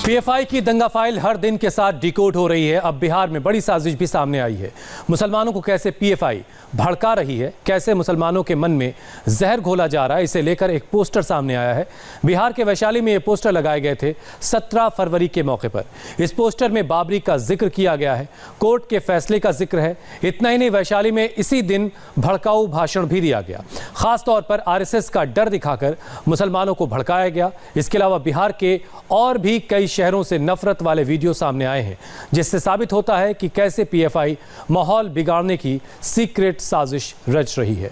PFI की दंगा file हर दिन के साथ डिकोड हो रही है। अब बिहार में बड़ी साजिश भी सामने आई है। मुसलमानों को कैसे पीएफआई भड़का रही है, कैसे मुसलमानों के मन में जहर घोला जा रहा है, इसे लेकर एक पोस्टर सामने आया है। बिहार के वैशाली में ये पोस्टर लगाए गए थे 17 फरवरी के मौके पर। इस पोस्टर में बाबरी का जिक्र किया गया है, कोर्ट के फैसले का जिक्र है। इतना ही नहीं, वैशाली में इसी दिन भड़काऊ भाषण भी दिया गया। खास तौर पर आरएसएस का डर दिखाकर मुसलमानों को भड़काया गया। इसके अलावा बिहार के और भी कई शहरों से नफरत वाले वीडियो सामने आए हैं, जिससे साबित होता है कि कैसे पीएफआई माहौल बिगाड़ने की सीक्रेट साजिश रच रही है।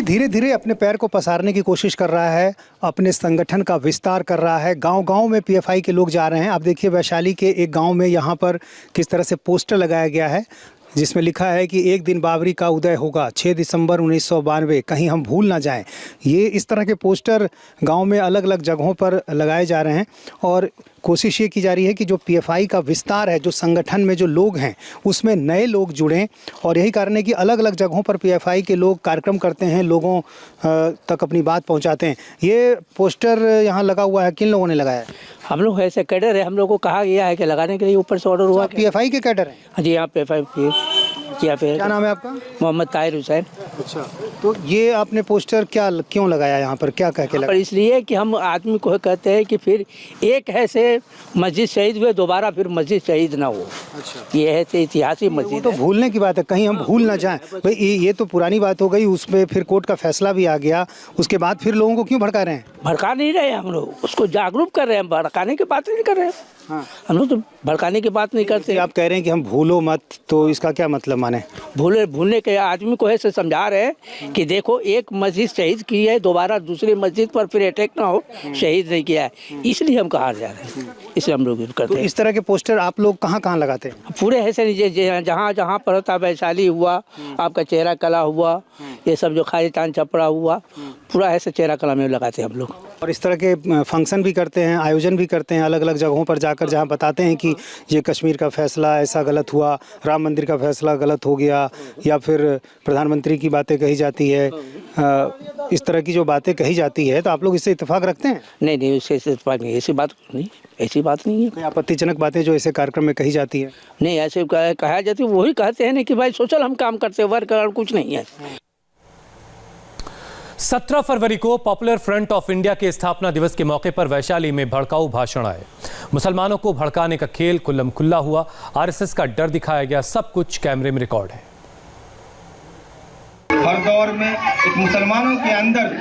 धीरे धीरे अपने पैर को पसारने की कोशिश कर रहा है, अपने संगठन का विस्तार कर रहा है। गांव-गांव में पीएफआई के लोग जा रहे हैं। आप देखिए वैशाली के एक गांव में यहाँ पर किस तरह से पोस्टर लगाया गया है, जिसमें लिखा है कि एक दिन बाबरी का उदय होगा, 6 दिसंबर 1992, कहीं हम भूल ना जाएं। ये इस तरह के पोस्टर गांव में अलग अलग जगहों पर लगाए जा रहे हैं और कोशिश ये की जा रही है कि जो पीएफआई का विस्तार है, जो संगठन में जो लोग हैं उसमें नए लोग जुड़ें। और यही कारण है कि अलग अलग जगहों पर पीएफआई के लोग कार्यक्रम करते हैं, लोगों तक अपनी बात पहुंचाते हैं। ये पोस्टर यहाँ लगा हुआ है, किन लोगों ने लगाया है? हम लोग ऐसे कैडर है, हम लोग को कहा गया है कि लगाने के लिए ऊपर से ऑर्डर हुआ। पीएफआई के कैडर हैं? हाँ जी, यहाँ पीएफआई क्या नाम है आपका? मोहम्मद ताहिर हुसैन। अच्छा, तो ये आपने पोस्टर क्यों लगाया यहाँ पर, क्या कह के लगाया? इसलिए कि हम आदमी को कहते हैं कि फिर एक है से मस्जिद शहीद हुए, दोबारा फिर मस्जिद शहीद ना हो। अच्छा, ये है ऐतिहासिक मस्जिद। तो भूलने की बात है, कहीं हम भूल ना जाएं। भाई ये तो पुरानी बात हो गई, उसमें फिर कोर्ट का फैसला भी आ गया, उसके बाद फिर लोगों को क्यों भड़का रहे हैं? भड़का नहीं रहे हम लोग, उसको जागरूक कर रहे हैं, भड़काने की बात नहीं कर रहे हैं। हाँ। हम लोग तो भड़काने की बात नहीं करते। आप कह रहे हैं कि हम भूलो मत, तो इसका क्या मतलब माने? भूलने के आदमी को ऐसे समझा रहे हैं कि देखो एक मस्जिद शहीद की है, दोबारा दूसरी मस्जिद पर फिर अटैक ना हो, शहीद नहीं किया है, इसलिए हम कहा जा रहे हैं, इसलिए हम लोग करते हैं। इस तरह के पोस्टर आप लोग कहाँ कहाँ लगाते हैं? पूरे ऐसे जहाँ जहाँ पर होता, वैशाली हुआ, आपका चेहरा कला हुआ, ये सब जो खालिस्तान छपरा हुआ, पूरा ऐसे चेहरा कला में लगाते हैं हम लोग। और इस तरह के फंक्शन भी करते हैं, आयोजन भी करते हैं अलग अलग जगहों पर जाकर, जहाँ बताते हैं कि ये कश्मीर का फैसला ऐसा गलत हुआ, राम मंदिर का फैसला गलत हो गया, या फिर प्रधानमंत्री की बातें कही जाती है। इस तरह की जो बातें कही जाती है, तो आप लोग इससे इत्तेफाक रखते हैं? नहीं, उससे इत्तेफाक नहीं, ऐसी बात नहीं है। आपत्तिजनक बातें जो ऐसे कार्यक्रम में कही जाती है? नहीं, ऐसे कहा जाती है, वही कहते हैं ना कि भाई सोशल हम काम करते हैं, वर्क कुछ नहीं है। 17 फरवरी को पॉपुलर फ्रंट ऑफ इंडिया के स्थापना दिवस के मौके पर वैशाली में भड़काऊ भाषण आए। मुसलमानों को भड़काने का खेल खुल्लम खुल्ला हुआ, आरएसएस का डर दिखाया गया, सब कुछ कैमरे में रिकॉर्ड है। हर दौर में एक मुसलमानों के अंदर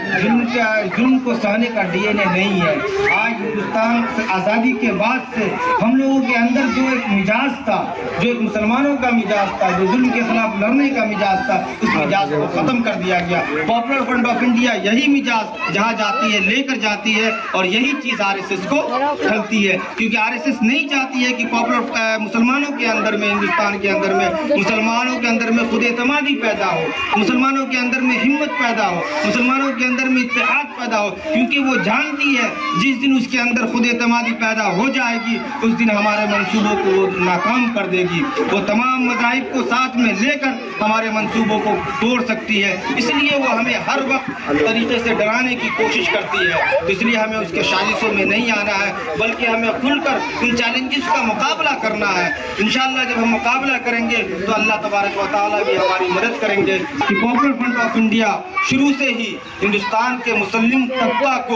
जुल्म को सहने का डीएनए नहीं है। आज हिंदुस्तान से आज़ादी के बाद से हम लोगों के अंदर जो एक मिजाज था, जो एक मुसलमानों का मिजाज था, जो जुल्म के खिलाफ लड़ने का मिजाज था, उस मिजाज को ख़त्म कर दिया गया। पॉपुलर फ्रंट ऑफ इंडिया यही मिजाज जहाँ जाती है लेकर जाती है, और यही चीज़ आरएसएस को खलती है, क्योंकि आरएसएस नहीं चाहती है कि पॉपुलर मुसलमानों के अंदर में, हिंदुस्तान के अंदर में, मुसलमानों के अंदर में खुद एतमादी पैदा हो, मुसलमानों के अंदर में हिम्मत पैदा हो, मुसलमानों के अंदर में इत्तेहाद पैदा हो, क्योंकि वो जानती है जिस दिन उसके अंदर खुद एतमादी पैदा हो जाएगी, उस दिन हमारे मंसूबों को वो नाकाम कर देगी। वो तमाम मज़ाहिब को साथ में लेकर हमारे मंसूबों को तोड़ सकती है। इसलिए वो हमें हर वक्त तरीके से डराने की कोशिश करती है। तो इसलिए हमें उसके साजिशों में नहीं आना है, बल्कि हमें खुलकर इन चैलेंजेस का मुकाबला करना है। इंशाअल्लाह जब हम मुकाबला करेंगे तो अल्लाह तबारक व तआला भी हमारी मदद करेंगे। पॉपुलर फ्रंट ऑफ इंडिया शुरू से ही हिंदुस्तान के मुस्लिम तबका को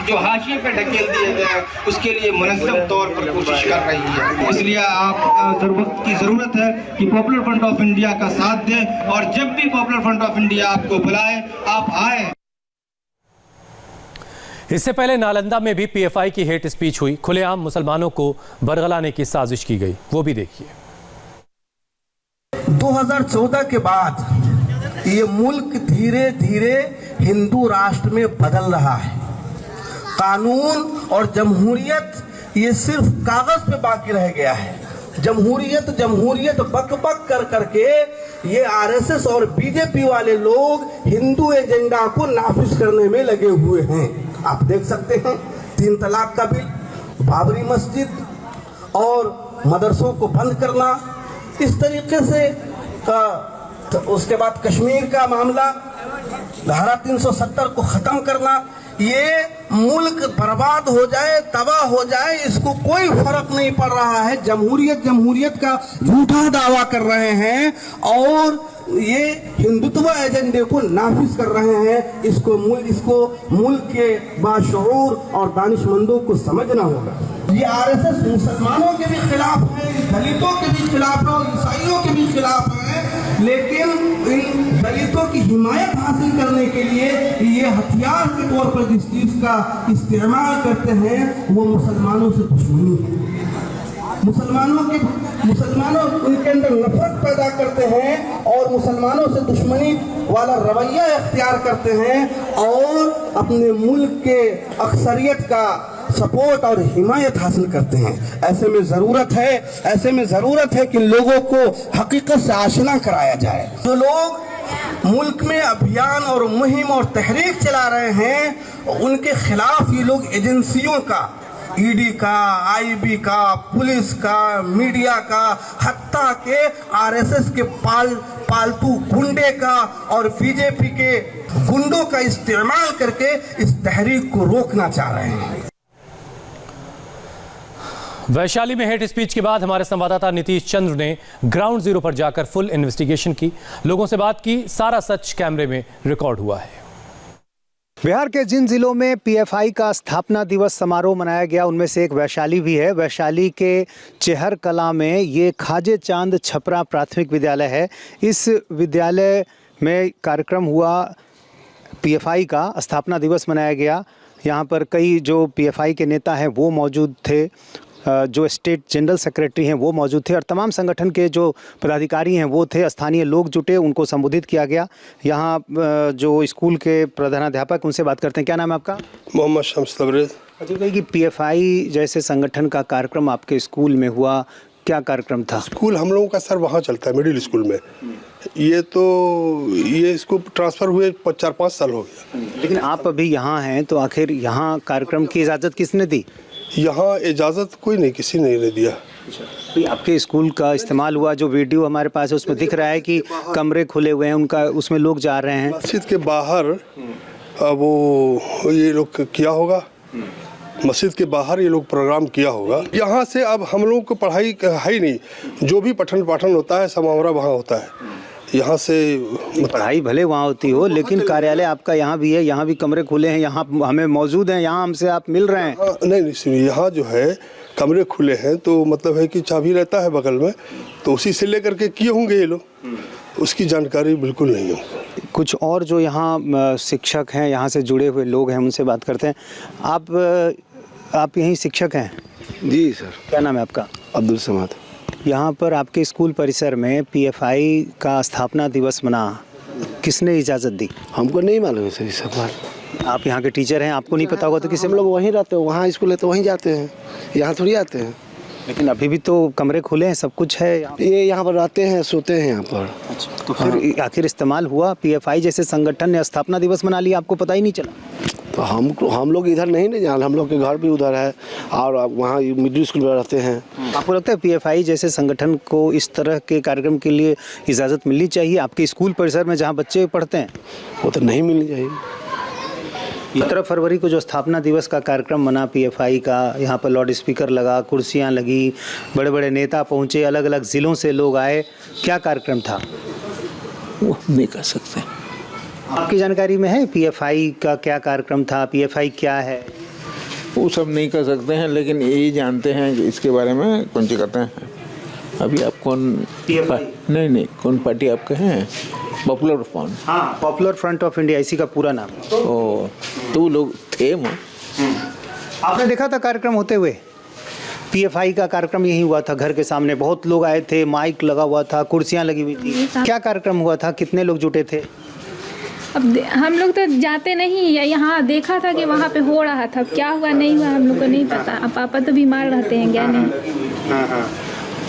जो हाशिए पे ढकेल दिए गए हैं, उसके लिए मुनज़्ज़म तौर पर कोशिश कर रही है। इसलिए आप वक्त की ज़रूरत है कि पॉपुलर फ्रंट ऑफ इंडिया का साथ दें, और जब भी पॉपुलर फ्रंट ऑफ इंडिया आपको बुलाए आप आए। इससे पहले नालंदा में भी पीएफआई की हेट स्पीच हुई, खुलेआम मुसलमानों को बरगलाने की साजिश की गई, वो भी देखिए। 2014 के बाद ये मुल्क धीरे धीरे हिंदू राष्ट्र में बदल रहा है। कानून और जमहूरियत ये सिर्फ कागज पे बाकी रह गया है। जमहूरियत बक बक कर करके ये आरएसएस और बीजेपी वाले लोग हिंदू एजेंडा को नाफिज करने में लगे हुए हैं। आप देख सकते हैं 3 तलाक का बिल, बाबरी मस्जिद और मदरसों को बंद करना, इस तरीके से तो उसके बाद कश्मीर का मामला, धारा 370 को खत्म करना, ये मुल्क बर्बाद हो जाए, तबाह हो जाए, इसको कोई फर्क नहीं पड़ रहा है। जमहूरियत का झूठा दावा कर रहे हैं और ये हिंदुत्व एजेंडे को नाफिज कर रहे हैं। इसको मुल्क के बाशऊर और दानिशमंदों को समझना होगा। ये आरएसएस मुसलमानों के भी खिलाफ है, दलितों के भी खिलाफ है और ईसाइयों के भी खिलाफ है, लेकिन इन दलितों की हिमायत हासिल करने के लिए ये हथियार के तौर पर जिस चीज का इस्तेमाल करते हैं वो मुसलमानों से दुश्मनी है। मुसलमानों उनके अंदर नफरत पैदा करते हैं और मुसलमानों से दुश्मनी वाला रवैया इख्तियार करते हैं और अपने मुल्क के अक्सरियत का सपोर्ट और हिमायत हासिल करते हैं। ऐसे में ज़रूरत है कि लोगों को हकीकत से आशना कराया जाए। जो लोग मुल्क में अभियान और मुहिम और तहरीक चला रहे हैं उनके खिलाफ ये लोग एजेंसियों का, ईडी का, आईबी का, पुलिस का, मीडिया का, हत्ता के आरएसएस के पालतू गुंडे का और बीजेपी के गुंडों का इस्तेमाल करके इस तहरीक को रोकना चाह रहे हैं। वैशाली में हेट स्पीच के बाद हमारे संवाददाता नीतीश चंद्र ने ग्राउंड जीरो पर जाकर फुल इन्वेस्टिगेशन की, लोगों से बात की, सारा सच कैमरे में रिकॉर्ड हुआ है। बिहार के जिन जिलों में पीएफआई का स्थापना दिवस समारोह मनाया गया उनमें से एक वैशाली भी है। वैशाली के चेहर कला में ये खाजे चांद छपरा प्राथमिक विद्यालय है। इस विद्यालय में कार्यक्रम हुआ, पीएफआई का स्थापना दिवस मनाया गया। यहाँ पर कई जो पीएफआई के नेता हैं वो मौजूद थे, जो स्टेट जनरल सेक्रेटरी हैं वो मौजूद थे और तमाम संगठन के जो पदाधिकारी हैं वो थे। स्थानीय लोग जुटे, उनको संबोधित किया गया। यहाँ जो स्कूल के प्रधानाध्यापक, उनसे बात करते हैं। क्या नाम है आपका? मोहम्मद शम्स तबरेज़। अच्छा भाई, कि पीएफआई जैसे संगठन का कार्यक्रम आपके स्कूल में हुआ, क्या कार्यक्रम था? स्कूल हम लोगों का सर वहाँ चलता है, मिडिल स्कूल में। ये इसको ट्रांसफ़र हुए 4-5 साल हो गया। लेकिन आप अभी यहाँ हैं तो आखिर यहाँ कार्यक्रम की इजाज़त किसने दी? यहाँ इजाज़त कोई नहीं, किसी ने नहीं दिया। आपके स्कूल का इस्तेमाल हुआ, जो वीडियो हमारे पास है उसमें दिख रहा है कि कमरे खुले हुए हैं, उनका उसमें लोग जा रहे हैं। मस्जिद के बाहर वो ये लोग किया होगा, मस्जिद के बाहर ये लोग प्रोग्राम किया होगा। यहाँ से अब हम लोग को पढ़ाई है ही नहीं, जो भी पठन पाठन होता है सब हमारा वहाँ होता है। यहाँ से पढ़ाई भले वहाँ होती हो, लेकिन कार्यालय आपका यहाँ भी है, यहाँ भी कमरे खुले हैं, यहाँ हमें मौजूद हैं, यहाँ हमसे आप मिल रहे हैं। नहीं सुनिए, यहाँ जो है कमरे खुले हैं तो मतलब है कि चाबी रहता है बगल में, तो उसी से लेकर के किए होंगे ये लोग, उसकी जानकारी बिल्कुल नहीं हो। कुछ और जो यहाँ शिक्षक हैं, यहाँ से जुड़े हुए लोग हैं, उनसे बात करते हैं। आप यहीं शिक्षक हैं? जी सर। क्या नाम है आपका? अब्दुल समाद। यहाँ पर आपके स्कूल परिसर में पीएफआई का स्थापना दिवस मना, किसने इजाज़त दी? हमको नहीं मालूम है सर ये सब बात। आप यहाँ के टीचर हैं, आपको नहीं पता होगा तो किसी? हम लोग वहीं रहते हैं, वहाँ स्कूल है तो वहीं जाते हैं, यहाँ थोड़ी आते हैं। लेकिन अभी भी तो कमरे खुले हैं, सब कुछ है। ये यहाँ पर रहते हैं, सोते हैं यहाँ पर। अच्छा, तो फिर आखिर इस्तेमाल हुआ? पीएफआई जैसे संगठन ने स्थापना दिवस मना लिया, आपको पता ही नहीं चला? तो हम लोग इधर नहीं जान, हम लोग के घर भी उधर है और वहाँ मिडिल स्कूल में रहते हैं। आपको लगता है पीएफआई जैसे संगठन को इस तरह के कार्यक्रम के लिए इजाज़त मिलनी चाहिए आपके स्कूल परिसर में जहाँ बच्चे पढ़ते हैं? वो तो नहीं मिलनी चाहिए। 17 फरवरी को जो स्थापना दिवस का कार्यक्रम बना पीएफआई का, यहाँ पर लाउड स्पीकर लगा, कुर्सियाँ लगी, बड़े बड़े नेता पहुँचे, अलग अलग ज़िलों से लोग आए, क्या कार्यक्रम था? वो नहीं कर सकते। आपकी जानकारी में है पीएफआई का क्या कार्यक्रम था? पीएफआई क्या है? वो सब नहीं कर सकते हैं, लेकिन यही जानते हैं कि इसके बारे में कौन सी कहते हैं। अभी आप कौन? नहीं, कौन पार्टी आपके हैं? Popular front. हाँ, पॉपुलर फ्रंट ऑफ इंडिया, इसी का पूरा नाम। ओ, तो लोग थे वो। आपने देखा था कार्यक्रम होते हुए? पीएफआई का कार्यक्रम यही हुआ था, घर के सामने बहुत लोग आए थे, माइक लगा हुआ था, कुर्सियाँ लगी हुई थी। क्या कार्यक्रम हुआ था, कितने लोग जुटे थे? अब हम लोग तो जाते नहीं, यहाँ देखा था कि वहाँ पे हो रहा था, क्या हुआ नहीं हुआ हम लोग को नहीं पता। अब पापा तो बीमार रहते हैं, क्या नहीं। हाँ।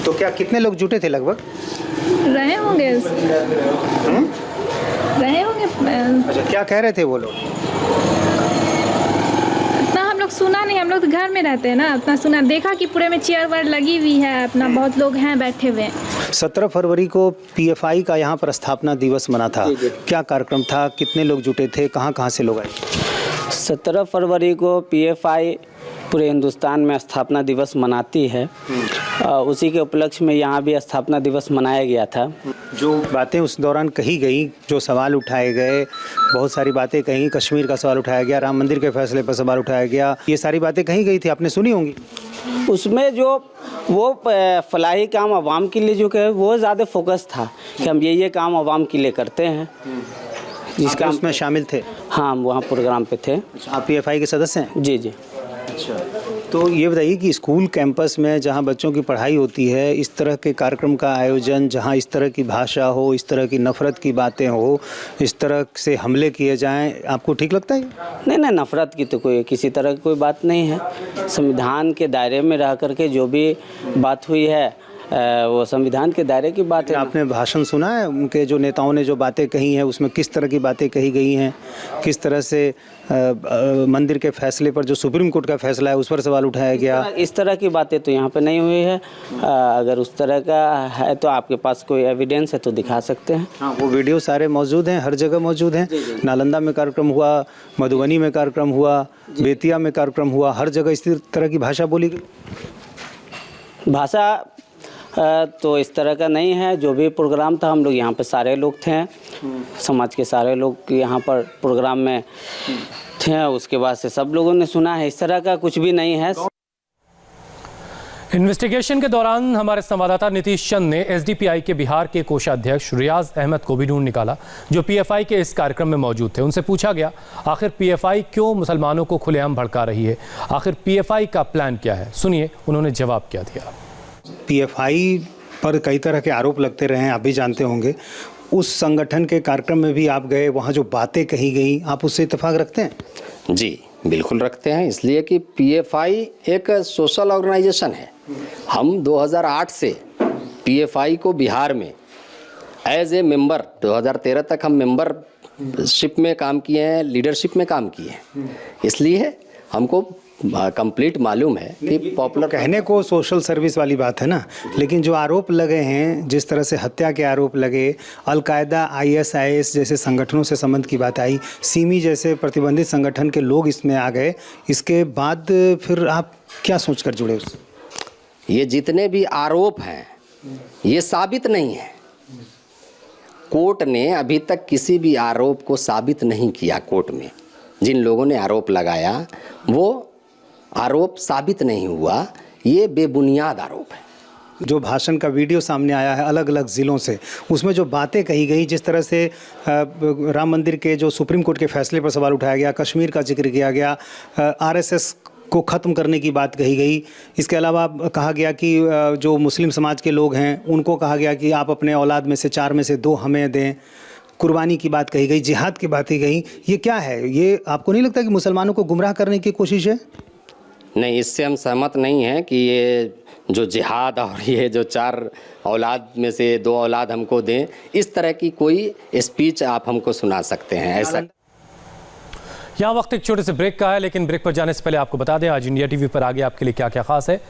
तो क्या कितने लोग जुटे थे लगभग? रहे होंगे। अच्छा, क्या कह रहे थे वो लोग? इतना हम लोग सुना नहीं, हम लोग तो घर में रहते हैं ना, उतना सुना। देखा कि पूरे में चेयर वेयर लगी हुई है, अपना बहुत लोग हैं बैठे हुए। 17 फरवरी को पीएफआई का यहाँ पर स्थापना दिवस मना था, क्या कार्यक्रम था, कितने लोग जुटे थे, कहाँ से लोग आए? 17 फरवरी को पीएफआई पूरे हिंदुस्तान में स्थापना दिवस मनाती है। उसी के उपलक्ष्य में यहाँ भी स्थापना दिवस मनाया गया था। जो बातें उस दौरान कही गई, जो सवाल उठाए गए, बहुत सारी बातें कहीं, कश्मीर का सवाल उठाया गया, राम मंदिर के फैसले पर सवाल उठाया गया, ये सारी बातें कही गई थी, आपने सुनी होंगी। उसमें जो वो फलाही काम आवाम के लिए जो है वो ज़्यादा फोकस था कि हम ये काम आवाम के लिए करते हैं। जिसका उसमें शामिल थे? हाँ, हम वहाँ प्रोग्राम पे थे। आप पीएफआई के सदस्य हैं? जी जी। अच्छा, तो ये बताइए कि स्कूल कैंपस में जहाँ बच्चों की पढ़ाई होती है, इस तरह के कार्यक्रम का आयोजन, जहाँ इस तरह की भाषा हो, इस तरह की नफ़रत की बातें हो, इस तरह से हमले किए जाएं, आपको ठीक लगता है? नहीं, नफ़रत की तो किसी तरह की कोई बात नहीं है। संविधान के दायरे में रह करके जो भी बात हुई है वो संविधान के दायरे की बात है। आपने भाषण सुना है उनके, जो नेताओं ने जो बातें कही हैं, उसमें किस तरह की बातें कही गई हैं, किस तरह से मंदिर के फैसले पर जो सुप्रीम कोर्ट का फैसला है उस पर सवाल उठाया गया? इस तरह की बातें तो यहाँ पे नहीं हुई है। अगर उस तरह का है तो आपके पास कोई एविडेंस है तो दिखा सकते हैं। हाँ, वो वीडियो सारे मौजूद हैं, हर जगह मौजूद हैं। नालंदा में कार्यक्रम हुआ, मधुबनी में कार्यक्रम हुआ, बेतिया में कार्यक्रम हुआ, हर जगह इस तरह की भाषा बोली गई। भाषा तो इस तरह का नहीं है। जो भी प्रोग्राम था, हम लोग यहाँ पे सारे लोग थे, समाज के सारे लोग यहाँ पर प्रोग्राम में थे। उसके बाद से सब लोगों ने सुना है, इस तरह का कुछ भी नहीं है। इन्वेस्टिगेशन के दौरान हमारे संवाददाता नीतीश चंद ने एसडीपीआई के बिहार के कोषाध्यक्ष रियाज अहमद को भी ढूंढ निकाला, जो पीएफआई के इस कार्यक्रम में मौजूद थे। उनसे पूछा गया, आखिर पीएफआई क्यों मुसलमानों को खुलेआम भड़का रही है, आखिर पीएफआई का प्लान क्या है? सुनिए उन्होंने जवाब क्या दिया। पीएफआई पर कई तरह के आरोप लगते रहे हैं, आप भी जानते होंगे। उस संगठन के कार्यक्रम में भी आप गए, वहाँ जो बातें कही गई, आप उससे इत्तेफाक रखते हैं? जी बिल्कुल रखते हैं, इसलिए कि पीएफआई एक सोशल ऑर्गेनाइजेशन है। हम 2008 से पीएफआई को बिहार में एज ए मेंबर, 2013 तक हम मेंबरशिप में काम किए हैं, लीडरशिप में काम किए हैं, इसलिए हमको कंप्लीट मालूम है कि पॉपुलर। कहने को सोशल सर्विस वाली बात है ना, लेकिन जो आरोप लगे हैं, जिस तरह से हत्या के आरोप लगे, अलकायदा, आईएसआईएस जैसे संगठनों से संबंध की बात आई, सिमी जैसे प्रतिबंधित संगठन के लोग इसमें आ गए, इसके बाद फिर आप क्या सोचकर जुड़े उससे? ये जितने भी आरोप हैं ये साबित नहीं है। कोर्ट ने अभी तक किसी भी आरोप को साबित नहीं किया। कोर्ट में जिन लोगों ने आरोप लगाया वो आरोप साबित नहीं हुआ, ये बेबुनियाद आरोप है। जो भाषण का वीडियो सामने आया है अलग अलग ज़िलों से, उसमें जो बातें कही गई, जिस तरह से राम मंदिर के जो सुप्रीम कोर्ट के फैसले पर सवाल उठाया गया, कश्मीर का जिक्र किया गया, आरएसएस को ख़त्म करने की बात कही गई, इसके अलावा कहा गया कि जो मुस्लिम समाज के लोग हैं उनको कहा गया कि आप अपने औलाद में से 4 में से 2 हमें दें, कुर्बानी की बात कही गई, जिहाद की बातें कही। ये क्या है? ये आपको नहीं लगता कि मुसलमानों को गुमराह करने की कोशिश है? नहीं, इससे हम सहमत नहीं हैं कि ये जो जिहाद और ये जो 4 औलाद में से 2 औलाद हमको दें, इस तरह की कोई स्पीच आप हमको सुना सकते हैं, ऐसा। यहाँ वक्त एक छोटे से ब्रेक का है, लेकिन ब्रेक पर जाने से पहले आपको बता दें आज इंडिया टीवी पर आगे आपके लिए क्या क्या खास है।